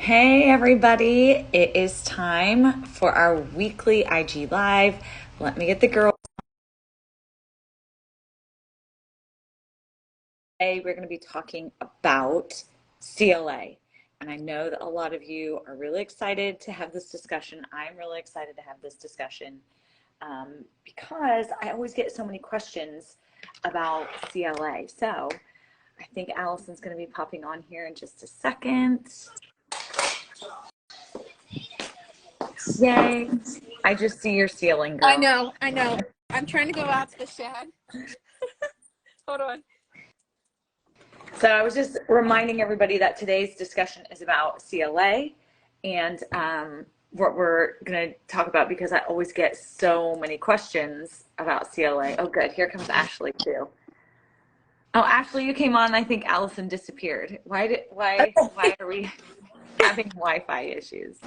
Hey everybody, it is time for our weekly IG Live. Let me get the girls. Today we're going to be talking about CLA. And I know that a lot of you are really excited to have this discussion. I'm really excited to have this discussion because I always get so many questions about CLA. So I think Allison's going to be popping on here in just a second. Yay. I just see your ceiling, girl. I know. I'm trying to go out to the shed. Hold on. So I was just reminding everybody that today's discussion is about CLA and what we're going to talk about, because I always get so many questions about CLA. Oh, good. Here comes Ashley too. Oh, Ashley, you came on. I think Allison disappeared. Why are we having Wi-Fi issues?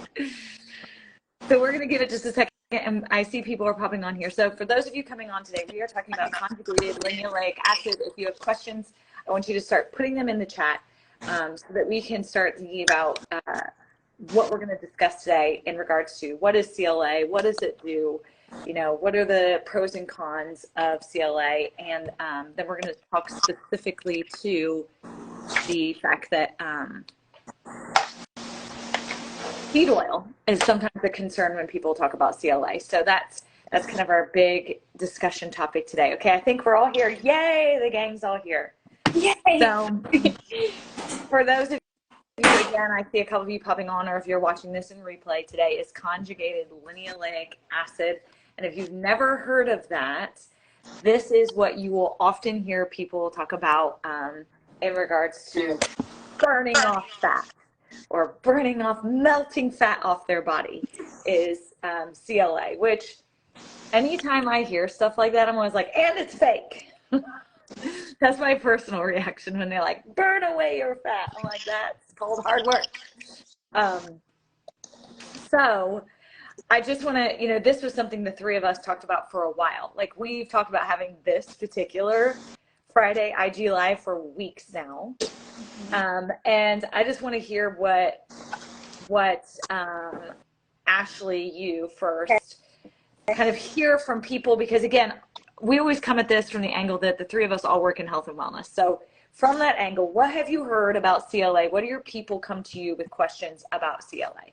So we're going to give it just a second, and I see people are popping on here. So for those of you coming on today, we are talking about conjugated linoleic acid. If you have questions, I want you to start putting them in the chat so that we can start thinking about what we're going to discuss today in regards to what is CLA, what does it do, what are the pros and cons of CLA, and then we're going to talk specifically to the fact that seed oil is sometimes a concern when people talk about CLA. So that's kind of our big discussion topic today. Okay, I think we're all here. Yay, the gang's all here. Yay! So for those of you, again, I see a couple of you popping on, or if you're watching this in replay, today is conjugated linoleic acid. And if you've never heard of that, this is what you will often hear people talk about in regards to burning off fat, or burning off, melting fat off their body, is CLA, which anytime I hear stuff like that, I'm always like, and it's fake. That's my personal reaction when they're like, burn away your fat. I'm like, that's called hard work. So I just want to, this was something the three of us talked about for a while. Like, we've talked about having this particular Friday IG Live for weeks now. And I just want to hear what Ashley, you first, kind of hear from people, because again, we always come at this from the angle that the three of us all work in health and wellness. So from that angle, what have you heard about CLA? What do your people come to you with questions about CLA?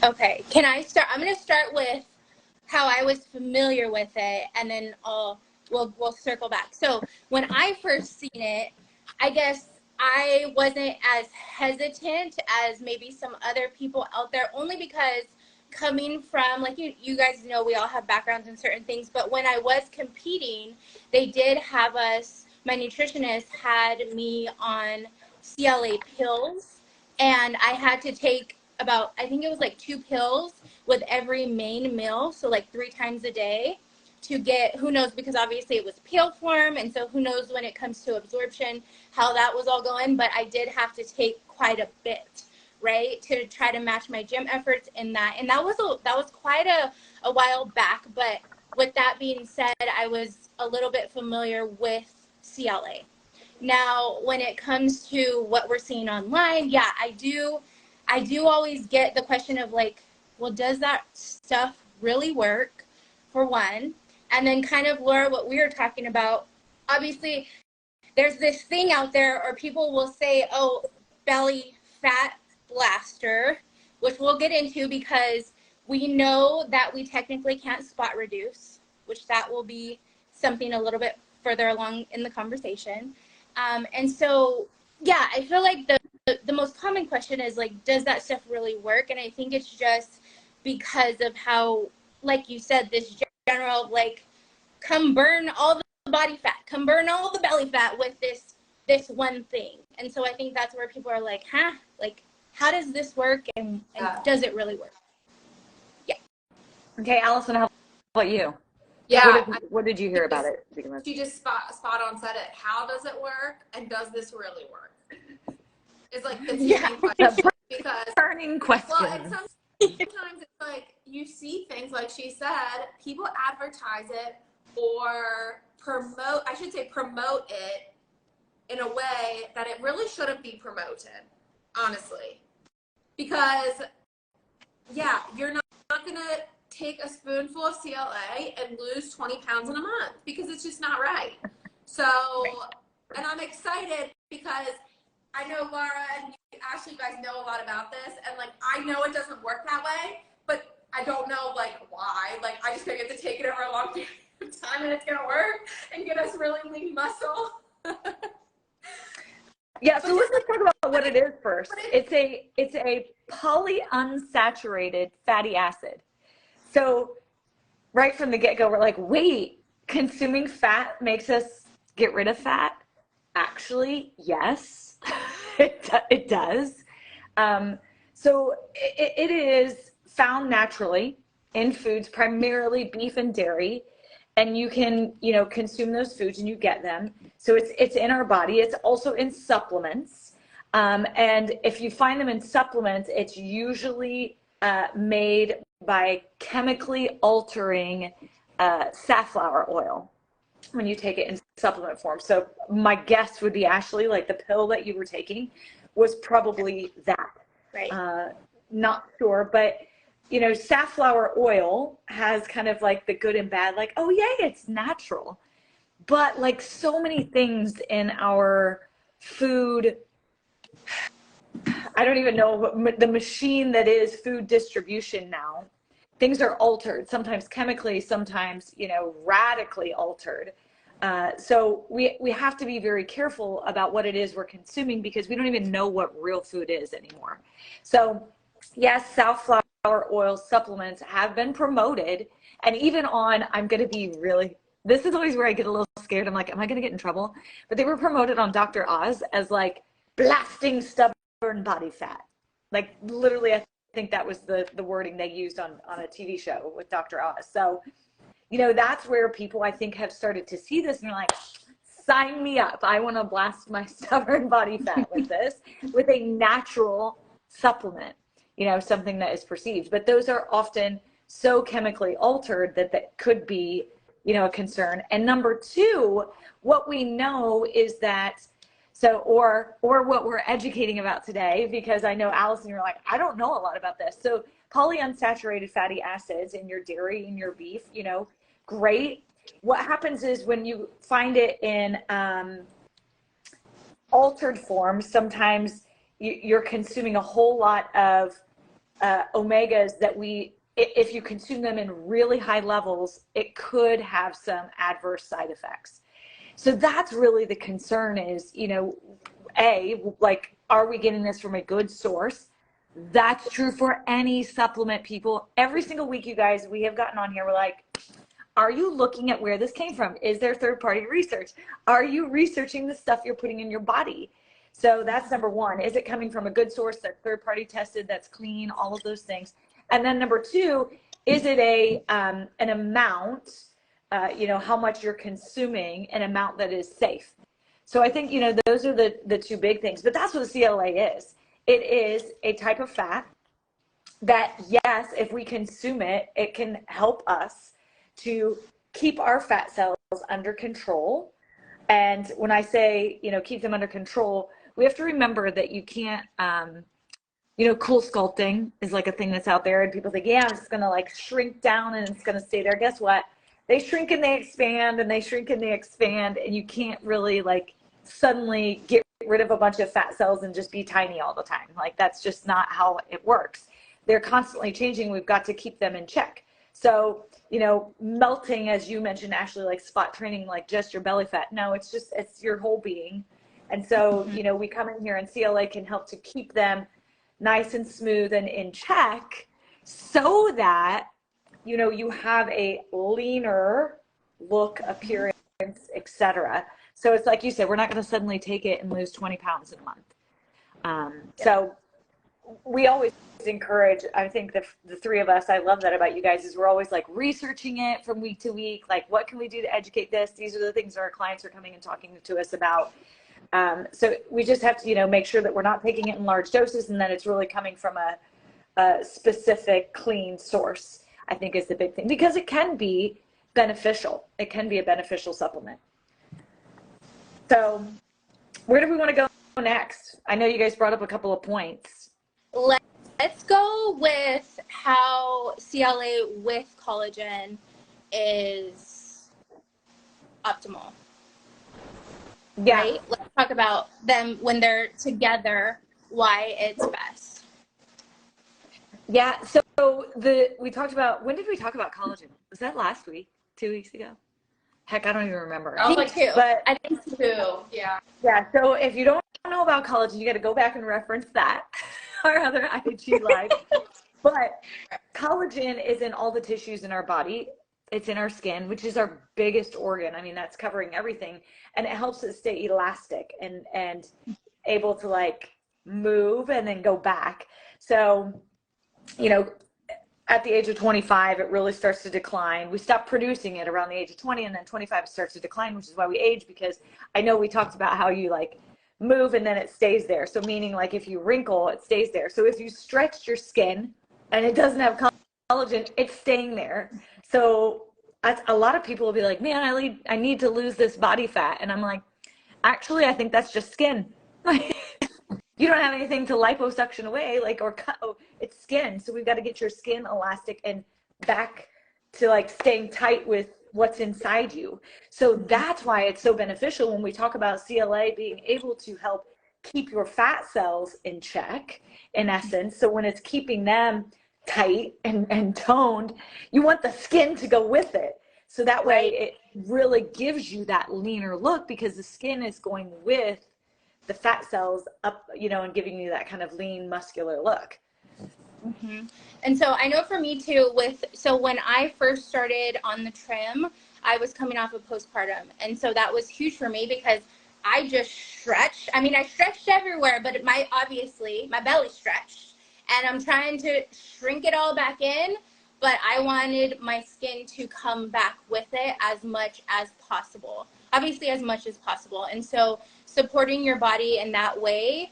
Okay, can I start? I'm going to start with how I was familiar with it, and then we'll circle back. So when I first seen it, I guess I wasn't as hesitant as maybe some other people out there, only because coming from, like, you guys know, we all have backgrounds in certain things, but when I was competing, they did have us, my nutritionist had me on CLA pills, and I had to take about, I think it was like 2 pills with every main meal, so like 3 times a day, to get, who knows, because obviously it was pill form, and so who knows when it comes to absorption how that was all going, but I did have to take quite a bit, right, to try to match my gym efforts in that. And that was quite a while back. But with that being said, I was a little bit familiar with CLA. Now, when it comes to what we're seeing online, yeah, I do always get the question of like, well, does that stuff really work, for one? And then kind of, Laura, what we were talking about, obviously there's this thing out there, or people will say, oh, belly fat blaster, which we'll get into, because we know that we technically can't spot reduce, which that will be something a little bit further along in the conversation. And so, yeah, I feel like the most common question is like, does that stuff really work? And I think it's just because of how, like you said, this general, like, come burn all the body fat, come burn all the belly fat with this one thing. And so I think that's where people are like, like, how does this work, and does it really work? Yeah. Okay, Allison, how about you? Yeah. What did you hear about it? She just spot on said it. How does it work, and does this really work? It's like the main question, because burning question. Well, and sometimes it's like you see things like she said, people advertise it or promote it in a way that it really shouldn't be promoted, honestly. because yeah, you're not going to take a spoonful of CLA and lose 20 pounds in a month because it's just not right. So, and I'm excited because I know Laura and Ashley, you guys know a lot about this, and like I know it doesn't work that way, but I don't know like why. Like I just think you have to take it over a long period of time and it's gonna work and get us really lean muscle. Yeah, so let's talk about what it is first. It's a polyunsaturated fatty acid. So right from the get-go, we're like, wait, consuming fat makes us get rid of fat? Actually, yes, it does. So it is found naturally in foods, primarily beef and dairy, and you can, consume those foods and you get them. So it's in our body. It's also in supplements. And if you find them in supplements, it's usually made by chemically altering safflower oil when you take it in supplement form. So my guess would be, Ashley, like the pill that you were taking was probably that. Right. Not sure, but safflower oil has kind of like the good and bad, like, oh yeah, it's natural. But like so many things in our food, I don't even know the machine that is food distribution now. Things are altered, sometimes chemically, sometimes, radically altered. So we have to be very careful about what it is we're consuming because we don't even know what real food is anymore. So yes, safflower oil supplements have been promoted, and even on, I'm going to be really, this is always where I get a little scared. I'm like, am I going to get in trouble? But they were promoted on Dr. Oz as like blasting stubborn body fat. Like literally, I think that was the wording they used on a TV show with Dr. Oz. So, that's where people, I think, have started to see this and they're like, sign me up. I want to blast my stubborn body fat with this, with a natural supplement, something that is perceived. But those are often so chemically altered that could be, a concern. And number two, what we know is that, so, or what we're educating about today, because I know, Allison, you're like, I don't know a lot about this. So polyunsaturated fatty acids in your dairy, in your beef, great. What happens is when you find it in altered form, sometimes you're consuming a whole lot of omegas that if you consume them in really high levels, it could have some adverse side effects. So that's really the concern is, are we getting this from a good source? That's true for any supplement, people. Every single week, you guys, we have gotten on here, we're like, are you looking at where this came from? Is there third-party research? Are you researching the stuff you're putting in your body? So that's number one. Is it coming from a good source that's third-party tested, that's clean, all of those things? And then number two, is it an amount, how much you're consuming, an amount that is safe? So I think, those are the two big things. But that's what the CLA is. It is a type of fat that, yes, if we consume it, it can help us to keep our fat cells under control. And when I say, keep them under control, we have to remember that you can't, cool sculpting is like a thing that's out there and people think, yeah, I'm just going to like shrink down and it's going to stay there. Guess what? They shrink and they expand and they shrink and they expand, and you can't really like suddenly get rid of a bunch of fat cells and just be tiny all the time. Like that's just not how it works. They're constantly changing. We've got to keep them in check. So, melting, as you mentioned, Ashley, like spot training, like just your belly fat. No, it's your whole being. And so, we come in here and CLA can help to keep them nice and smooth and in check so that, you have a leaner look, appearance, etc. So it's like you said, we're not going to suddenly take it and lose 20 pounds in a month. So we always encourage, I think the three of us, I love that about you guys, is we're always like researching it from week to week. Like, what can we do to educate this? These are the things that our clients are coming and talking to us about. So we just have to, make sure that we're not taking it in large doses and that it's really coming from a specific clean source, I think is the big thing, because it can be beneficial. It can be a beneficial supplement. So where do we want to go next? I know you guys brought up a couple of points. Let's let's go with how CLA with collagen is optimal. Yeah. Right? Let's talk about them when they're together, why it's best. Yeah. So we talked about, when did we talk about collagen? Was that last week? 2 weeks ago? Heck, I don't even remember. I think two. But I think two. Yeah. yeah. So if you don't know about collagen, you got to go back and reference that, our other IG live. But collagen is in all the tissues in our body. It's in our skin, which is our biggest organ. I mean, that's covering everything, and it helps it stay elastic and able to like move and then go back. So, you know, at the age of 25, it really starts to decline. We stop producing it around the age of 20, and then 25 it starts to decline, which is why we age, because I know we talked about how you like move and then it stays there. So meaning like if you wrinkle, it stays there. So if you stretched your skin and it doesn't have collagen, it's staying there. So a lot of people will be like, man, I need to lose this body fat. And I'm like, actually, I think that's just skin. You don't have anything to liposuction away, like, or cut. Oh, it's skin. So we've got to get your skin elastic and back to like staying tight with what's inside you. So that's why it's so beneficial when we talk about CLA being able to help keep your fat cells in check, in essence. So when it's keeping them tight and toned, you want the skin to go with it. So that way it really gives you that leaner look, because the skin is going with the fat cells up, you know, and giving you that kind of lean muscular look. Mm-hmm. And so I know for me too, so when I first started on the trim, I was coming off of postpartum. And so that was huge for me because I just stretched. I mean, I stretched everywhere, but obviously my belly stretched, and I'm trying to shrink it all back in, but I wanted my skin to come back with it as much as possible, obviously as much as possible. And so supporting your body in that way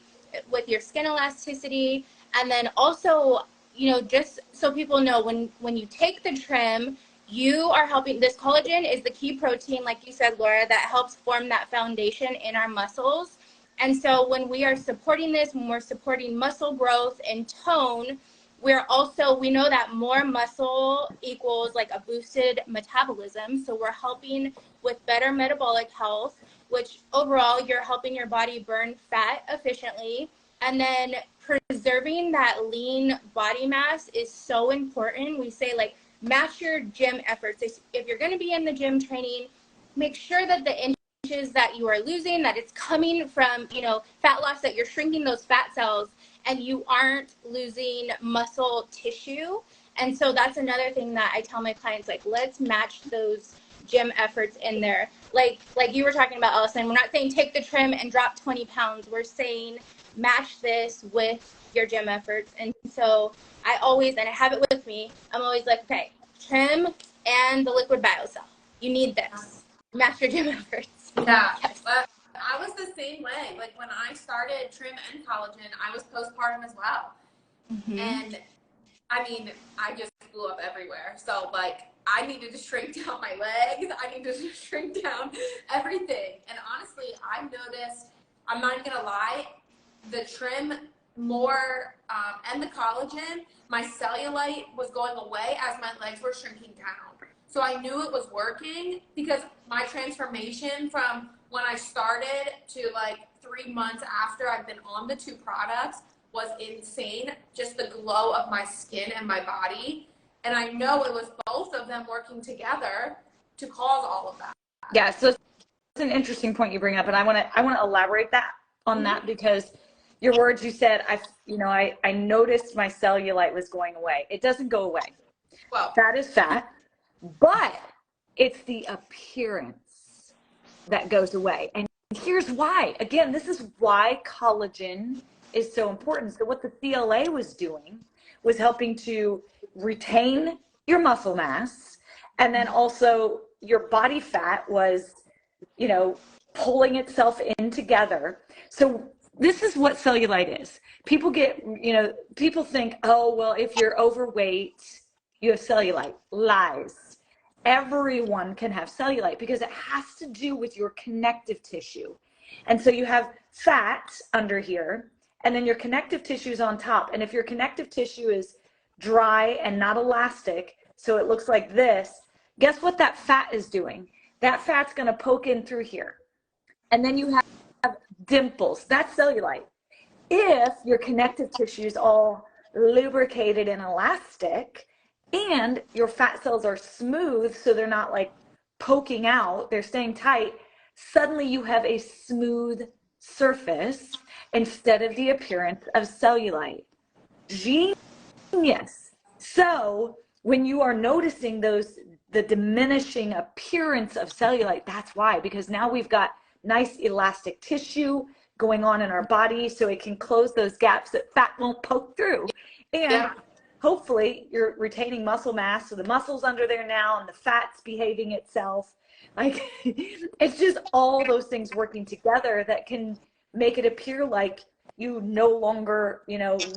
with your skin elasticity, and then also, you know, just so people know, when you take the trim, you are helping. This collagen is the key protein, like you said, Laura, that helps form that foundation in our muscles. And so when we are supporting this, when we're supporting muscle growth and tone, we know that more muscle equals like a boosted metabolism. So we're helping with better metabolic health, which overall you're helping your body burn fat efficiently. And then preserving that lean body mass is so important. We say like match your gym efforts. If you're going to be in the gym training, make sure that the inches that you are losing, that it's coming from, you know, fat loss, that you're shrinking those fat cells and you aren't losing muscle tissue. And so that's another thing that I tell my clients, like, let's match those gym efforts in there. Like you were talking about, Allison, we're not saying take the trim and drop 20 pounds. We're saying match this with your gym efforts. And so I always, and I have it with me, I'm always like, okay, trim and the liquid biocell. You need this. Match your gym efforts. Yeah. Yes. I was the same way. Like when I started trim and collagen, I was postpartum as well. Mm-hmm. And I mean, I just blew up everywhere. So like I needed to shrink down my legs. I needed to shrink down everything. And honestly, I've noticed, I'm not even gonna lie, the trim more and the collagen, my cellulite was going away as my legs were shrinking down. So I knew it was working, because my transformation from when I started to like 3 months after I've been on the 2 products was insane. Just the glow of my skin and my body. And I know it was both of them working together to cause all of that. Yeah, so it's an interesting point you bring up, and I want to elaborate on that, because your words, you said, I noticed my cellulite was going away. It doesn't go away. Well, that is fat, but it's the appearance that goes away. And here's why. Again, this is why collagen is so important. So what the CLA was doing was helping to retain your muscle mass, and then also your body fat was, you know, pulling itself in together. So this is what cellulite is. People think, oh, well, if you're overweight, you have cellulite. Lies. Everyone can have cellulite, because it has to do with your connective tissue. And so you have fat under here, and then your connective tissue is on top. And if your connective tissue is dry and not elastic, so it looks like this, guess what that fat is doing? That fat's going to poke in through here. And then you have dimples. That's cellulite. If your connective tissue is all lubricated and elastic, and your fat cells are smooth, so they're not like poking out, they're staying tight, suddenly you have a smooth surface instead of the appearance of cellulite. Genius. So when you are noticing the diminishing appearance of cellulite, that's why, because now we've got nice elastic tissue going on in our body, so it can close those gaps that fat won't poke through. And hopefully you're retaining muscle mass, so the muscle's under there now and the fat's behaving itself. Like, it's just all those things working together that can make it appear like you no longer,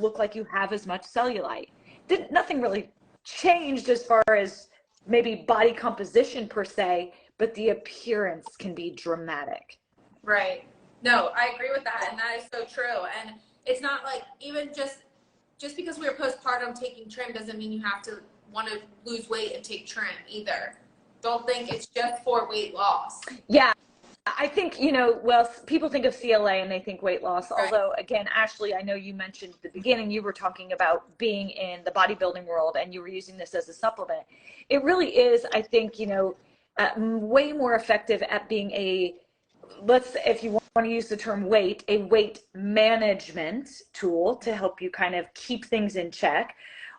look like you have as much cellulite. Nothing really changed as far as maybe body composition per se, but the appearance can be dramatic. Right. No, I agree with that, and that is so true. And it's not like, even just because we're postpartum taking trim doesn't mean you have to want to lose weight and take trim either. Don't think it's just for weight loss. Yeah, I think, well, people think of CLA and they think weight loss. Right. Although, again, Ashley, I know you mentioned at the beginning, you were talking about being in the bodybuilding world and you were using this as a supplement. It really is, I think, way more effective at being if you want to use the term weight, a weight management tool to help you kind of keep things in check,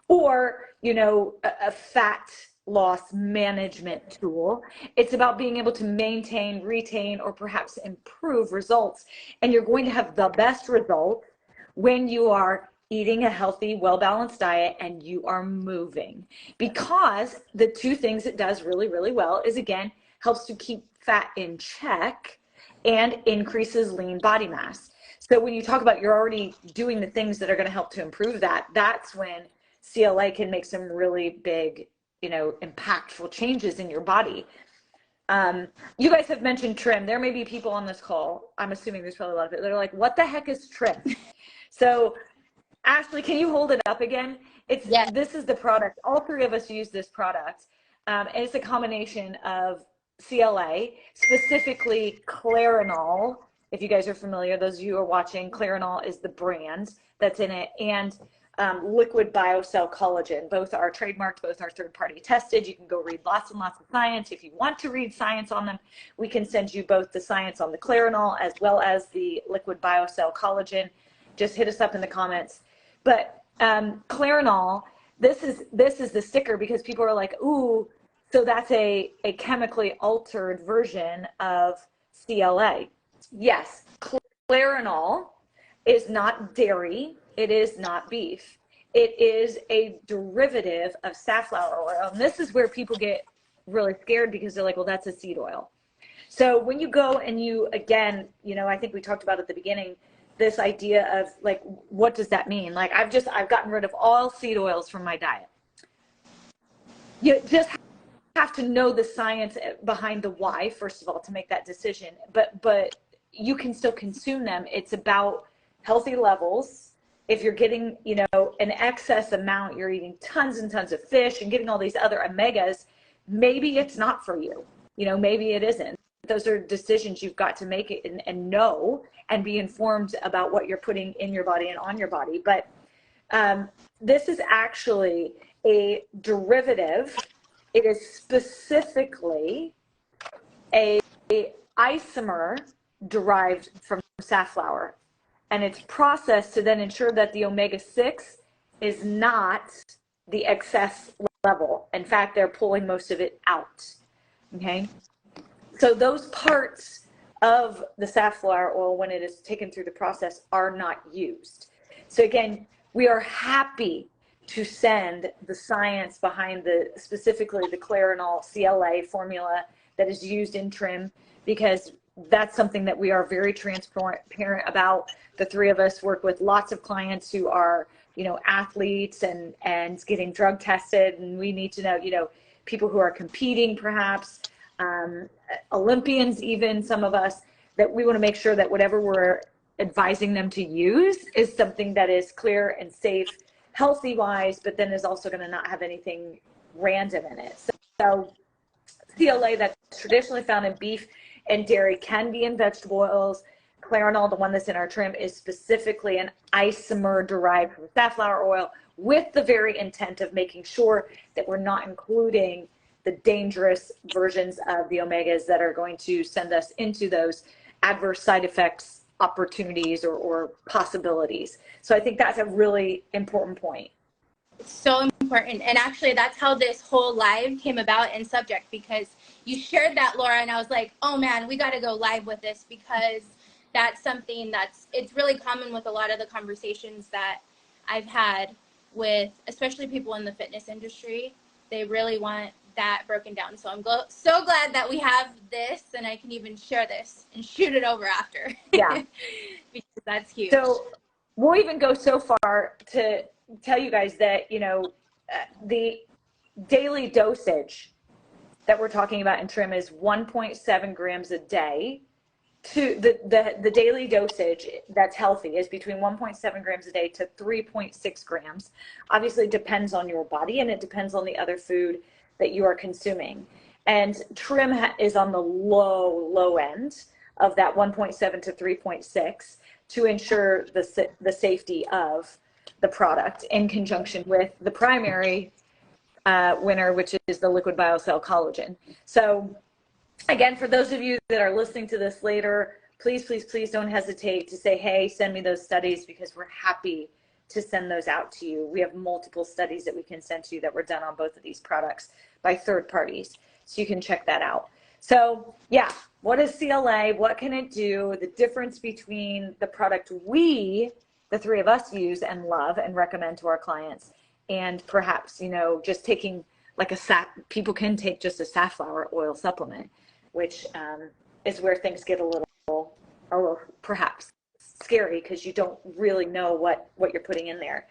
or, a fat loss management tool. It's about being able to maintain, retain, or perhaps improve results. And you're going to have the best results when you are eating a healthy, well-balanced diet and you are moving. Because the two things it does really, really well is, again, helps to keep fat in check and increases lean body mass. So when you talk about you're already doing the things that are going to help to improve that, that's when CLA can make some really big, impactful changes in your body. You guys have mentioned trim. There may be people on this call, I'm assuming there's probably a lot of it, that are like, what the heck is trim? So Ashley, can you hold it up again? Yes. This is the product. All three of us use this product. And it's a combination of CLA, specifically Clarinol. If you guys are familiar, those of you who are watching, Clarinol is the brand that's in it, and liquid biocell collagen. Both are trademarked, both are third-party tested. You can go read lots and lots of science. If you want to read science on them, we can send you both the science on the Clarinol as well as the liquid biocell collagen. Just hit us up in the comments. But Clarinol, this is the sticker, because people are like, ooh, so that's a chemically altered version of CLA. Yes, Clarinol is not dairy. It is not beef. It is a derivative of safflower oil. And this is where people get really scared, because they're like, well, that's a seed oil. So when you go and you, again, I think we talked about at the beginning, this idea of like, what does that mean? Like, I've gotten rid of all seed oils from my diet. You just have to know the science behind the why, first of all, to make that decision. But you can still consume them. It's about healthy levels. If you're getting, an excess amount, you're eating tons and tons of fish and getting all these other omegas, maybe it's not for you. Maybe it isn't. Those are decisions you've got to make it and know and be informed about what you're putting in your body and on your body. But this is actually a derivative. It is specifically a isomer derived from safflower, and it's processed to then ensure that the omega-6 is not the excess level. In fact, they're pulling most of it out. Okay, so those parts of the safflower oil, when it is taken through the process, are not used. So again, we are happy to send the science behind specifically the Clarinol CLA formula that is used in trim, because that's something that we are very transparent about. The three of us work with lots of clients who are, athletes and getting drug tested, and we need to know, people who are competing, perhaps Olympians, even some of us, that we want to make sure that whatever we're advising them to use is something that is clear and safe, healthy wise, but then is also going to not have anything random in it. So CLA that's traditionally found in beef and dairy can be in vegetable oils. Clarinol, the one that's in our trim, is specifically an isomer derived from safflower oil with the very intent of making sure that we're not including the dangerous versions of the omegas that are going to send us into those adverse side effects, opportunities, or possibilities. So I think that's a really important point. So important. And actually, that's how this whole live came about in subject, because you shared that, Laura, and I was like, oh man, we got to go live with this, because that's something it's really common with a lot of the conversations that I've had with, especially people in the fitness industry. They really want that broken down. So I'm so glad that we have this, and I can even share this and shoot it over after. Yeah. Because that's huge. So we'll even go so far to tell you guys that, the daily dosage that we're talking about in trim is 1.7 grams a day. To the daily dosage that's healthy is between 1.7 grams a day to 3.6 grams. Obviously, it depends on your body, and it depends on the other food that you are consuming. And trim is on the low end of that 1.7 to 3.6 to ensure the safety of the product in conjunction with the primary winner, which is the liquid biocell collagen. So again, for those of you that are listening to this later, please, please, please don't hesitate to say, hey, send me those studies, because we're happy to send those out to you. We have multiple studies that we can send to you that were done on both of these products by third parties. So you can check that out. So yeah, what is CLA? What can it do? The difference between the product we, the three of us, use and love and recommend to our clients, and perhaps, just taking like people can take just a safflower oil supplement, which is where things get a little perhaps scary, because you don't really know what you're putting in there.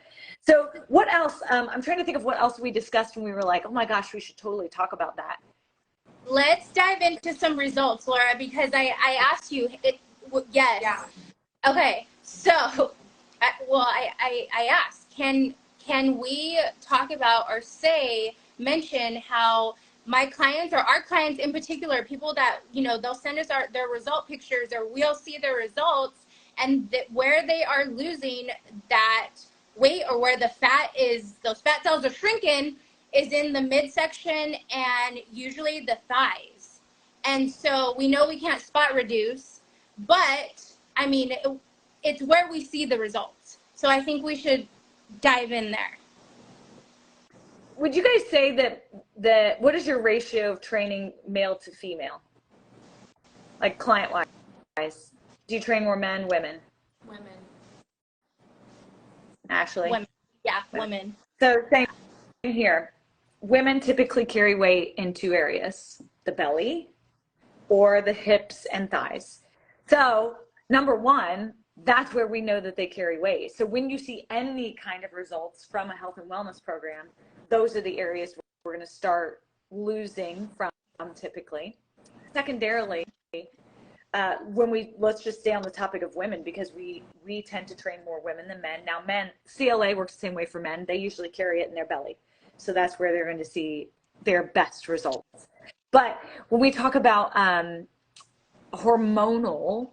So what else? I'm trying to think of what else we discussed when we were like, oh my gosh, we should totally talk about that. Let's dive into some results, Laura, because I asked you. Yes. Yeah. Okay. So, I asked, can we talk about or mention how my clients, or our clients in particular, people that, they'll send us their result pictures, or we'll see their results, and where they are losing that weight, or where the fat is, those fat cells are shrinking, is in the midsection and usually the thighs. And so we know we can't spot reduce, but I mean, it's where we see the results. So I think we should dive in there. Would you guys say that what is your ratio of training male to female? Like client wise? Do you train more men, women? Women. Ashley? Women. Yeah, women. So same here. Women typically carry weight in two areas, the belly or the hips and thighs. So number one, that's where we know that they carry weight. So when you see any kind of results from a health and wellness program, those are the areas we're going to start losing from typically. Secondarily, let's just stay on the topic of women, because we tend to train more women than men. Now men, CLA works the same way for men. They usually carry it in their belly. So that's where they're going to see their best results. But when we talk about hormonal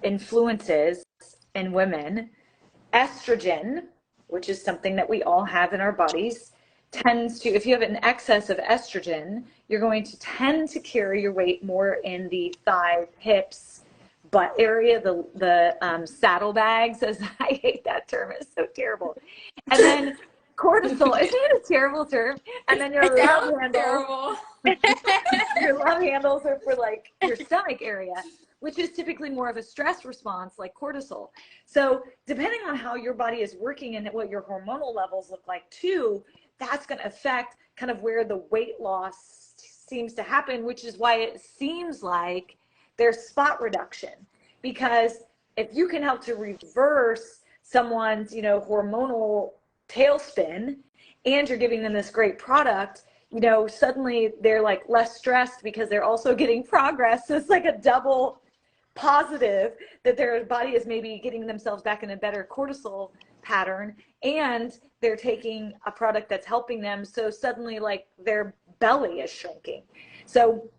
influences in women, estrogen, which is something that we all have in our bodies, tends to, if you have an excess of estrogen, you're going to tend to carry your weight more in the thigh, hips, butt area, the saddlebags, as I hate that term, it's so terrible. And then cortisol, isn't it a terrible term? And then your love handles, your love handles are for like your stomach area, which is typically more of a stress response like cortisol. So depending on how your body is working and what your hormonal levels look like too, that's going to affect kind of where the weight loss seems to happen, which is why it seems like there's spot reduction. Because if you can help to reverse someone's, hormonal tailspin, and you're giving them this great product, suddenly they're like less stressed because they're also getting progress. So it's like a double positive that their body is maybe getting themselves back in a better cortisol pattern, and they're taking a product that's helping them. So suddenly like their belly is shrinking. So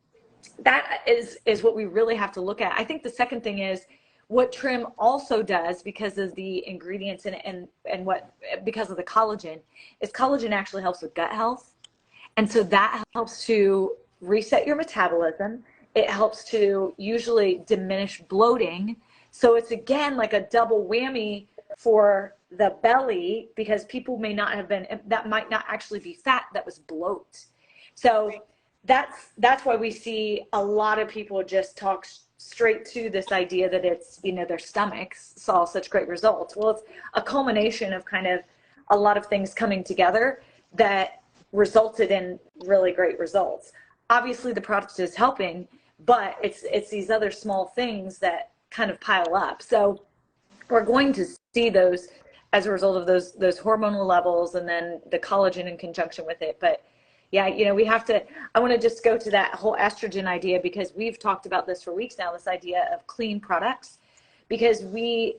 that is what we really have to look at. I think the second thing is what trim also does, because of the ingredients and what, because of the collagen, is collagen actually helps with gut health. And so that helps to reset your metabolism. It helps to usually diminish bloating. So it's again like a double whammy for the belly, because people may not have been, that might not actually be fat, that was bloat. So that's why we see a lot of people just talk straight to this idea that it's, you know, their stomachs saw such great results. Well, it's a culmination of kind of a lot of things coming together that resulted in really great results. Obviously the product is helping, but it's these other small things that kind of pile up. So we're going to see those as a result of those hormonal levels, and then the collagen in conjunction with it. But yeah, you know, we have to, I want to just go to that whole estrogen idea, because we've talked about this for weeks now, this idea of clean products, because we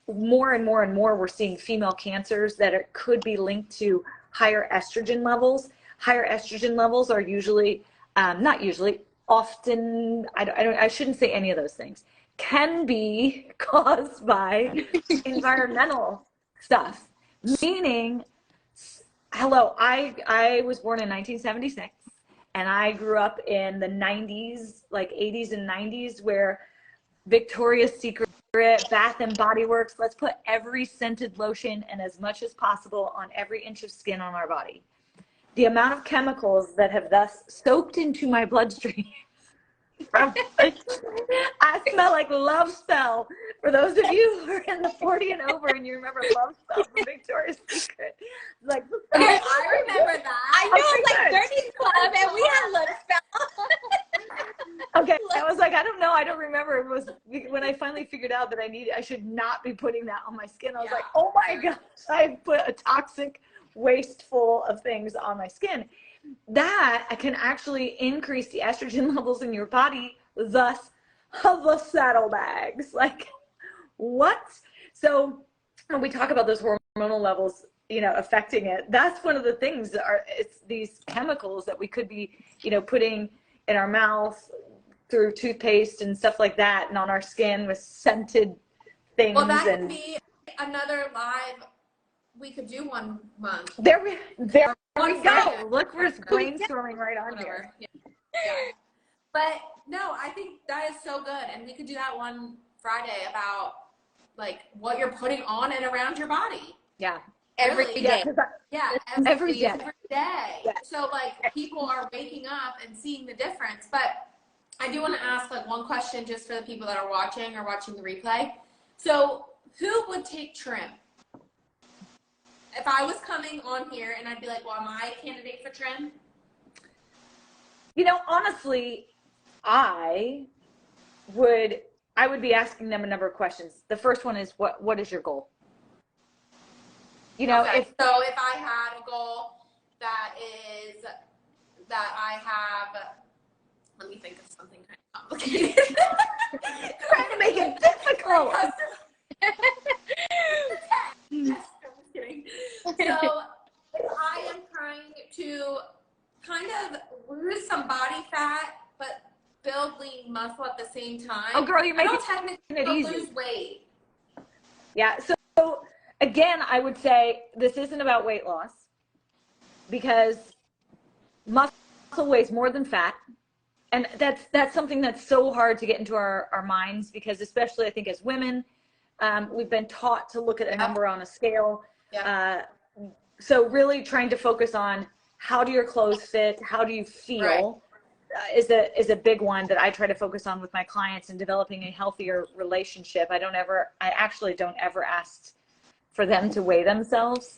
more and more, we're seeing female cancers that could be linked to higher estrogen levels. Higher estrogen levels are usually, not usually, often, I shouldn't say any of those things, can be caused by environmental stuff. Meaning, hello, I was born in 1976, and I grew up in the 90s, like 80s and 90s, where Victoria's Secret, Bath and Body Works, let's put every scented lotion and as much as possible on every inch of skin on our body. The amount of chemicals that have thus soaked into my bloodstream from, I smell like Love Spell. For those of you who are in the 40 and over and you remember Love Spell from Victoria's Secret, like, Okay, I remember that. I know it's like Dirty Club, and we had Love Spell. Okay, I was like, I don't know, I don't remember. It was when I finally figured out that I should not be putting that on my skin. I was like, oh my gosh, I put a toxic waste full of things on my skin. That can actually increase the estrogen levels in your body, thus the saddlebags. Like, what? So when we talk about those hormonal levels, you know, affecting it, that's one of the things it's these chemicals that we could be, you know, putting in our mouth through toothpaste and stuff like that, and on our skin with scented things. Well, that could be another live. We could do one month. There we go. Look, we're brainstorming right on here. Yeah. Yeah. But no, I think that is so good, and we could do that one Friday about like what you're putting on and around your body. Yeah. Every Really? day. Yeah, Every day. Yeah. So like people are waking up and seeing the difference. But I do want to ask like one question just for the people that are watching or watching the replay. So who would take trim? If I was coming on here and I'd be like, well, am I a candidate for trim? You know, honestly, I would be asking them a number of questions. The first one is, what is your goal? You know, okay. So if I had a goal that is that I have, let me think of something kind of complicated. trying to make it difficult. Just kidding. So if I am trying to kind of lose some body fat, but build lean muscle at the same time. Oh, girl, you're making it easy. Lose weight. Yeah. So again, I would say this isn't about weight loss, because muscle weighs more than fat. And that's something that's so hard to get into our minds, because especially I think as women, we've been taught to look at a number on a scale. Yeah. So really trying to focus on how do your clothes fit, how do you feel, is a big one that I try to focus on with my clients, and developing a healthier relationship. I actually don't ever ask for them to weigh themselves.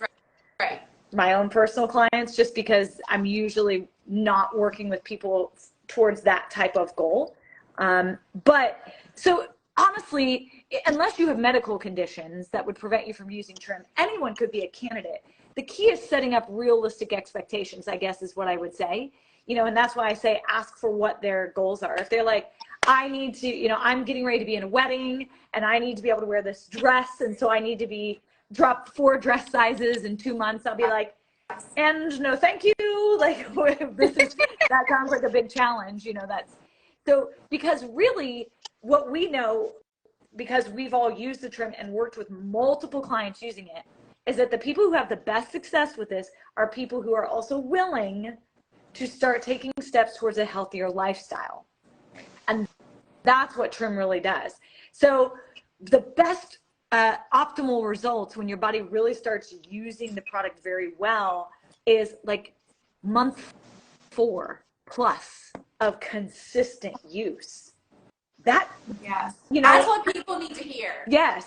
Right. My own personal clients, just because I'm usually not working with people towards that type of goal. But so honestly, unless you have medical conditions that would prevent you from using trim, anyone could be a candidate. The key is setting up realistic expectations, I guess is what I would say. and that's why I say ask for what their goals are. If they're like, I need to, I'm getting ready to be in a wedding and I need to be able to wear this dress. And so I need to be drop 4 dress sizes in 2 months. I'll be like, and no, thank you. Like that sounds like a big challenge, that's so, because really what we know, because we've all used the trim and worked with multiple clients using it, is that the people who have the best success with this are people who are also willing to start taking steps towards a healthier lifestyle. And that's what trim really does. So the best optimal results when your body really starts using the product very well is like month 4 plus of consistent use. That, yes, that's what people need to hear. Yes.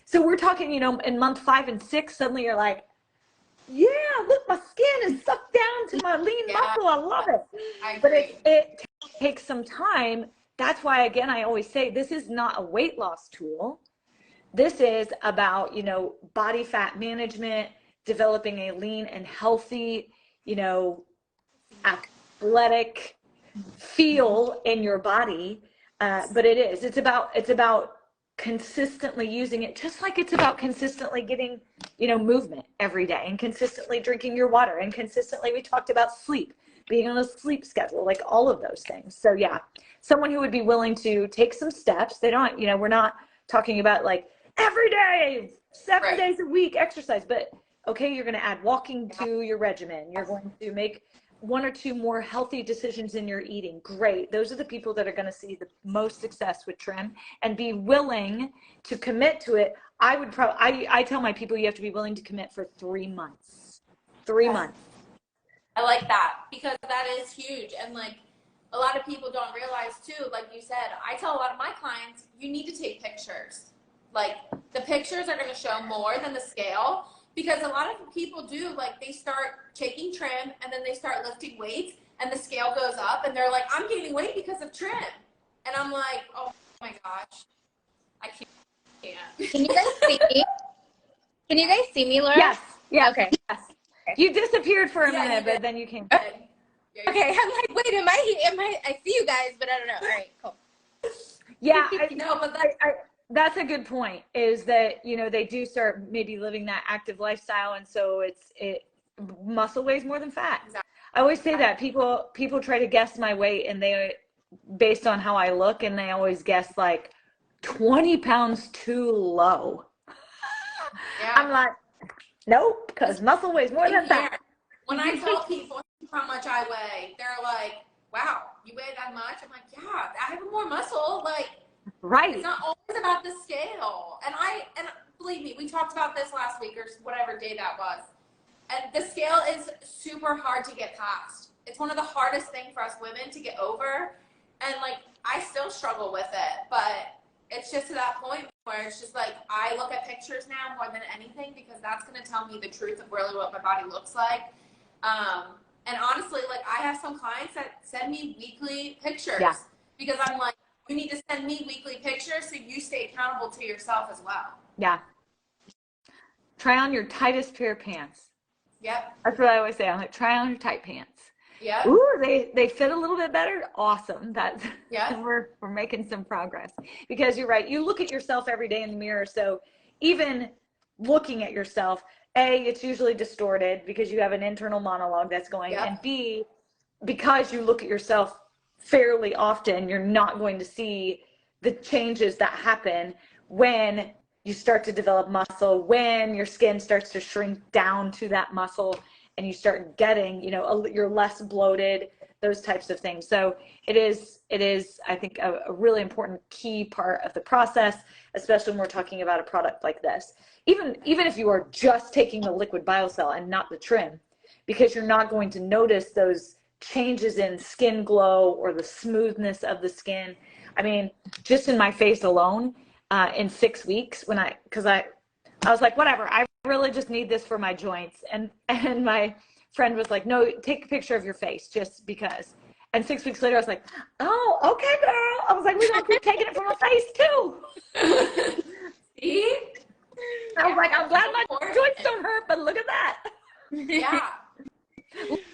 So we're talking, in month 5 and 6, suddenly you're like, yeah, look, my skin is sucked down to my lean muscle. I love it. I agree. But it takes some time. That's why, again, I always say this is not a weight loss tool. This is about, body fat management, developing a lean and healthy, athletic feel in your body. But it's about consistently using it, just like it's about consistently getting, movement every day, and consistently drinking your water, and consistently, we talked about sleep, being on a sleep schedule, like all of those things. So yeah, someone who would be willing to take some steps. They don't, we're not talking about like every day, 7 days a week exercise, but okay, you're going to add walking to your regimen. You're going to make 1 or 2 more healthy decisions in your eating. Great. Those are the people that are going to see the most success with trim and be willing to commit to it. I tell my people you have to be willing to commit for 3 months. 3 months. I like that, because that is huge. And like a lot of people don't realize too, like you said, I tell a lot of my clients, you need to take pictures. Like the pictures are going to show more than the scale, because a lot of people do, like they start taking trim and then they start lifting weights and the scale goes up and they're like, I'm gaining weight because of trim. And I'm like, oh my gosh, I can't. Can you guys see me? Can you guys see me, Laura? Yes. Yeah. Okay. Yes. You disappeared for a minute, but then you came back. Okay. I'm like, wait, am I see you guys, but I don't know. All right, cool. Yeah. No, but that's a good point, is that, they do start maybe living that active lifestyle. And so muscle weighs more than fat. Exactly. I always say that people try to guess my weight, and based on how I look, and they always guess like 20 pounds too low. Yeah. I'm like, nope, because muscle weighs more than fat. When I tell people how much I weigh, they're like, wow, you weigh that much? I'm like, yeah, I have more muscle. Like, right. It's not always about the scale. And believe me, we talked about this last week or whatever day that was. And the scale is super hard to get past. It's one of the hardest things for us women to get over. And like, I still struggle with it, but it's just to that point where it's just like, I look at pictures now more than anything, because that's going to tell me the truth of really what my body looks like. And honestly, like I have some clients that send me weekly pictures because I'm like, you need to send me weekly pictures so you stay accountable to yourself as well. Yeah. Try on your tightest pair of pants. Yep. That's what I always say. I'm like, try on your tight pants. Yeah. Ooh, they fit a little bit better. Awesome. That's we're making some progress, because you're right. You look at yourself every day in the mirror. So even looking at yourself, A, it's usually distorted because you have an internal monologue that's going, and B, because you look at yourself fairly often, you're not going to see the changes that happen when you start to develop muscle, when your skin starts to shrink down to that muscle, and you start getting, you're less bloated, those types of things. So it is, I think, a really important key part of the process, especially when we're talking about a product like this. Even if you are just taking the liquid biocell and not the trim, because you're not going to notice those changes in skin glow or the smoothness of the skin. I mean, just in my face alone, in 6 weeks, because I was like, whatever, I really just need this for my joints. And my friend was like, no, take a picture of your face just because. And 6 weeks later, I was like, oh, okay, girl. I was like, we're going to keep taking it from my face too. See? I was like, I'm glad my joints don't hurt, but look at that. Yeah.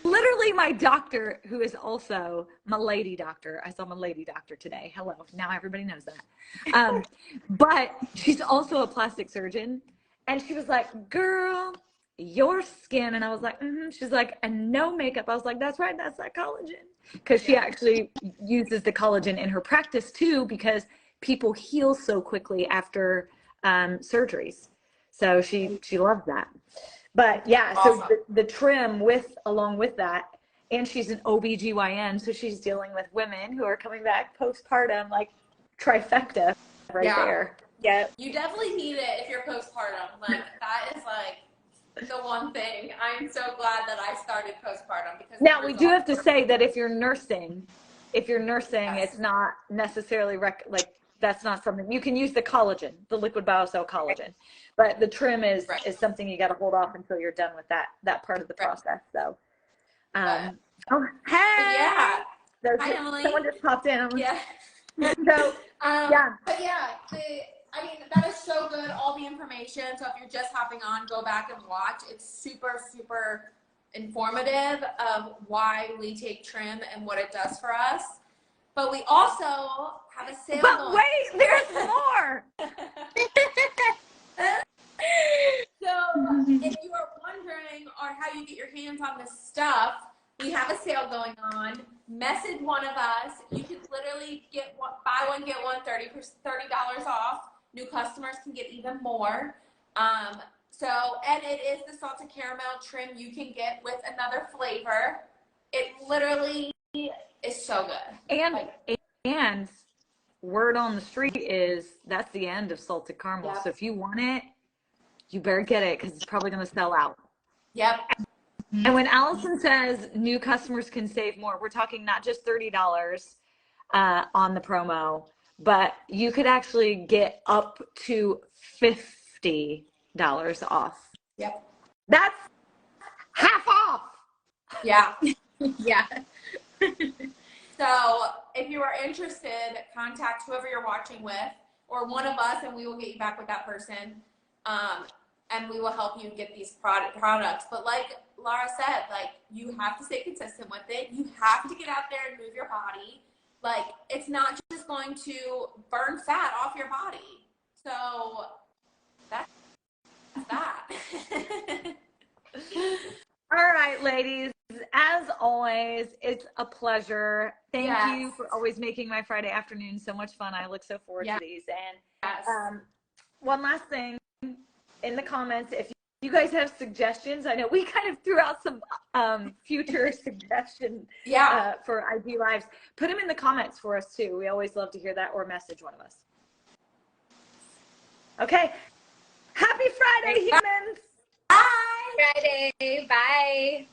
Literally Actually, my doctor, who is also my lady doctor, I saw my lady doctor today. Hello. Now everybody knows that. But she's also a plastic surgeon. And she was like, girl, your skin. And I was like, she's like, and no makeup. I was like, that's right. That's that collagen. Because she actually uses the collagen in her practice too, because people heal so quickly after surgeries. So she loves that. But yeah, Awesome. so the trim along with that, and she's an OBGYN, so she's dealing with women who are coming back postpartum, like trifecta right there. Yeah. You definitely need it if you're postpartum. Like that is like the one thing. I'm so glad that I started postpartum because Now we do have to say that if you're nursing, it's not necessarily that's not something you can use the collagen, the liquid biocell collagen, but the trim is something you got to hold off until you're done with that part of the process. So, oh hey, yeah, hi Emily. Someone just popped in. Yeah. So yeah, but yeah, I mean that is so good. All the information. So if you're just hopping on, go back and watch. It's super super informative of why we take trim and what it does for us. But we also have a sale. But wait, there's more. So if you are wondering or how you get your hands on this stuff, we have a sale going on. Message one of us. You can literally get buy one, get one, $30 off. New customers can get even more. And it is the salted caramel trim you can get with another flavor. It literally is so good. And word on the street is that's the end of salted caramel. Yep. So if you want it, you better get it because it's probably going to sell out. Yep. And when Allison says new customers can save more, we're talking not just $30 on the promo, but you could actually get up to $50 off. Yep. That's half off. Yeah. Yeah. So if you are interested, contact whoever you're watching with or one of us and we will get you back with that person. And we will help you get these products. But like Laura said, like you have to stay consistent with it. You have to get out there and move your body. Like it's not just going to burn fat off your body. So that's that. All right, ladies. As always, it's a pleasure. Thank you for always making my Friday afternoon so much fun. I look so forward to these. And one last thing in the comments, if you guys have suggestions, I know we kind of threw out some future suggestions for IG Lives. Put them in the comments for us too. We always love to hear that, or message one of us. Okay. Happy Friday, humans. Bye. Friday. Bye.